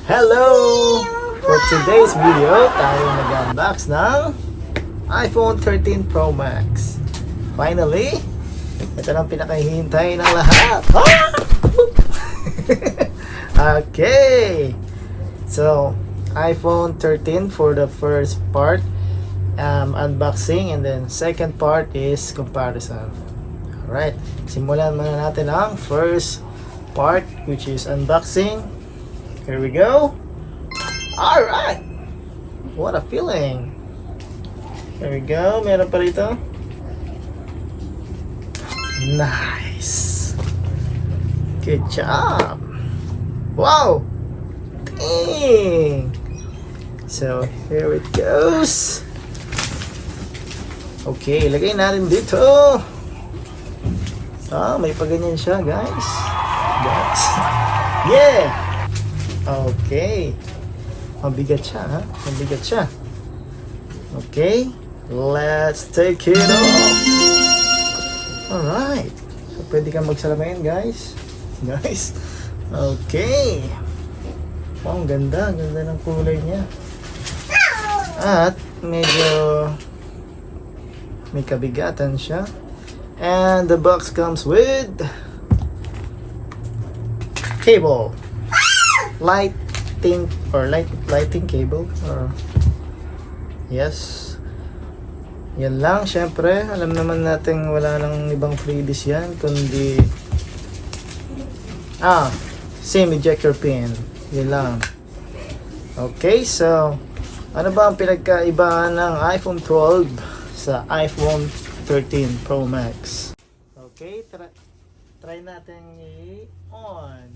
Hello! For today's video, tayo mag-unbox ng iPhone 13 Pro Max. Finally, ito lang pinakahihintay ng lahat. Okay! So, iPhone 13 for the first part, unboxing, and then second part is comparison. Alright, simulan muna natin ang first part, which is unboxing. Here we go. Alright! What a feeling! There we go. Meron pa rito. Nice! Good job! Wow! Dang! So, here it goes. Okay, ilagay natin dito. May paganyan siya, guys. Yeah! Okay. Mabigat siya, ha? Mabigat siya. Okay. Let's take it off. Alright. So, pwede kang magsalamin, guys. Guys. Okay. Wow, ang ganda. Ang ganda ng kulay niya. At, medyo may kabigatan siya. And the box comes with cable. Lighting cable or yes, yan lang. Syempre alam naman natin wala nang ibang freebies yan kundi SIM ejector pin, yan lang. Okay, so ano ba ang pinagkaibahan ng iPhone 12 sa iPhone 13 Pro Max? Okay, try natin i-on.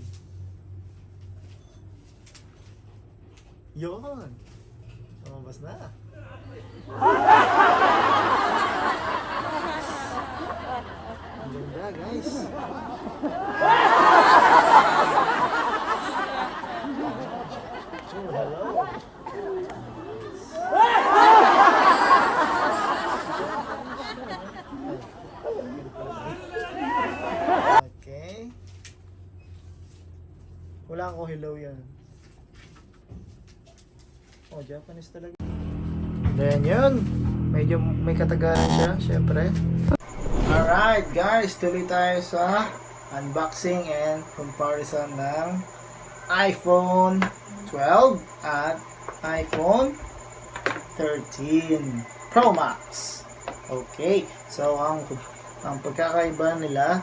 Yun. Lumabas na. Ang ganda, guys. Oh, hello. Okay. Wala akong hello yan. Oh, Japanese talaga. Then yun, medyo may katagalan siya, syempre. Alright guys, tuloy tayo sa unboxing and comparison ng iPhone 12 at iPhone 13 Pro Max. Okay, so ang pagkakaiba nila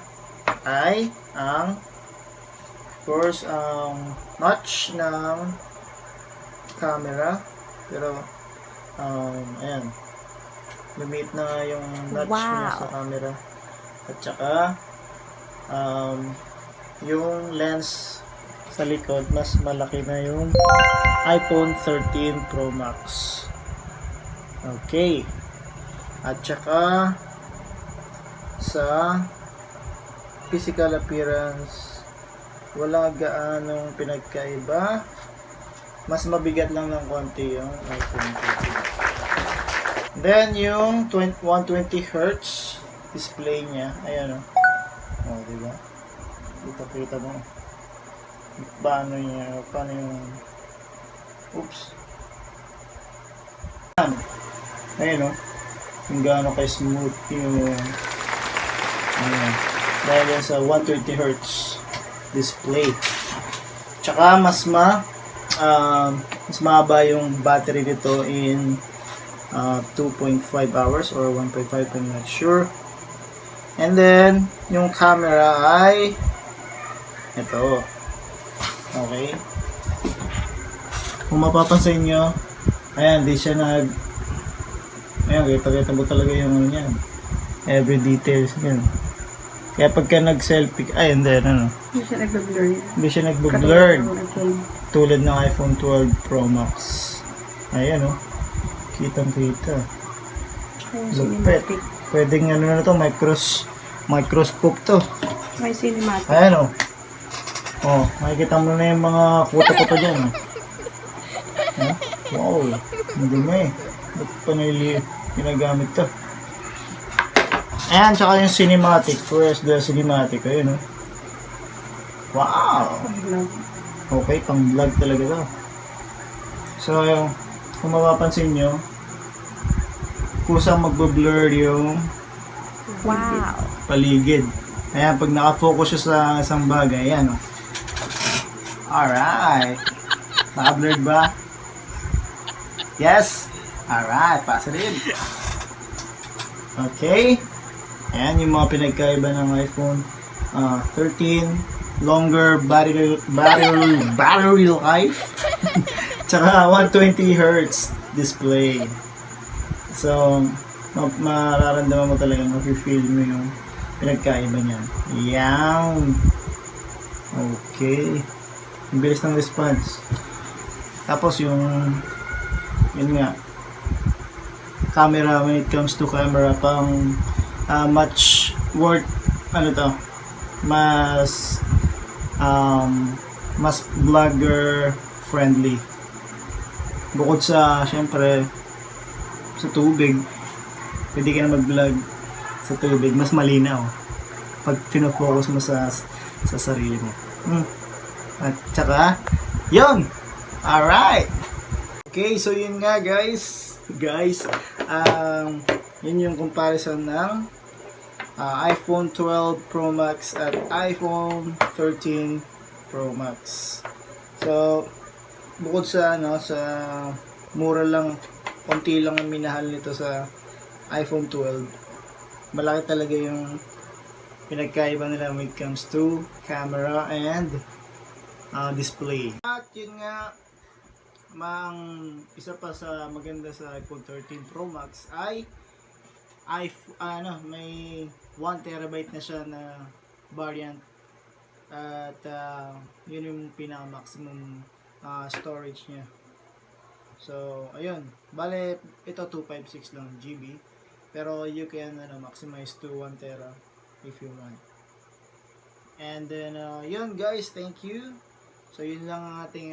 ay ang of course notch ng camera, pero ayan, lumit na yung notch niya sa camera, at saka yung lens sa likod mas malaki na yung iPhone 13 Pro Max. Okay, at saka sa physical appearance wala gaanong pinagkaiba. Mas mabigat lang ng konti yung iPhone 13. Then yung 120 Hz display niya, ayan o. Oh, diba? Kita mo. Paano yung oops. Ayan o. Kung gaano kay smooth yung ayan. Dahil yan sa 120 Hz display. Tsaka mas mahaba yung battery nito in 2.5 hours or 1.5, I'm not sure. And then yung camera ay ito. Okay, kung mapapansin nyo, ayan, di siya ayan, kita mo talaga yung ano niya, every details yan. Kaya pagka nag-selfie, hindi siya nagbo-blur tulad ng iPhone 12 Pro Max. Ayan o, kitang-kita. Lupet. Pwedeng na to, microscope to. May cinematic. Ayan o. Oh, makikita mo na yung mga kuta-kuta dyan. Wow, hindi mo ba't pa ginagamit to? Ayan, tsaka yung cinematic. Where's the cinematic? Ayun o. Wow! Okay, pang vlog talaga to. So, kung mapapansin nyo, kusang magbo-blur yung Wow. paligid. Ayan, pag nakafocus siya sa isang bagay, ayan, oh. Alright. Naka-blurred ba? Yes. Alright, positive. Okay. Ayan yung mga pinagkaiba ng iPhone 13. Longer battery life. Tsaka 120 Hz display. So, mararamdaman mo talaga, mafe-feel mo yung pinagkaiba niyan. Yan. Okay. Ang bilis ng response. Tapos yung yun nga, camera, when it comes to camera, pang much worth, ano to, mas mas vlogger friendly. Bukod sa, syempre, sa tubig, pwede ka na mag-vlog sa tubig, mas malinaw pag pinofocus mo sa sarili mo. At saka, yun! Alright! Okay, so yun nga guys, yun yung comparison ng iPhone 12 Pro Max at iPhone 13 Pro Max. So, bukod sa sa mura lang, konti lang ang minahal nito sa iPhone 12, malaki talaga yung pinagkaiba nila when it comes to camera and display. At yun nga, isa pa sa maganda sa iPhone 13 Pro Max ay may 1 terabyte na siya na variant, at yun yung pinaka maximum storage niya. So ayun, bale ito 256 lang GB, pero you can maximize to 1 tera if you want. And then yun guys, thank you. So yun lang ang ating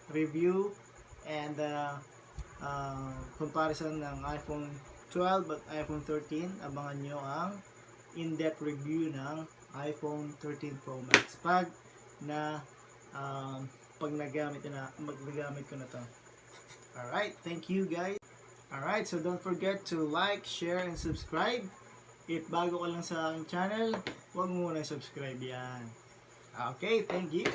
review and comparison ng iPhone 12 at iPhone 13. Abangan nyo ang in-depth review ng iPhone 13 Pro Max pag nagamit ko na to. Alright, thank you guys. Alright, so don't forget to like, share, and subscribe. If bago ka lang sa aking channel, huwag mo muna subscribe yan. Okay, thank you.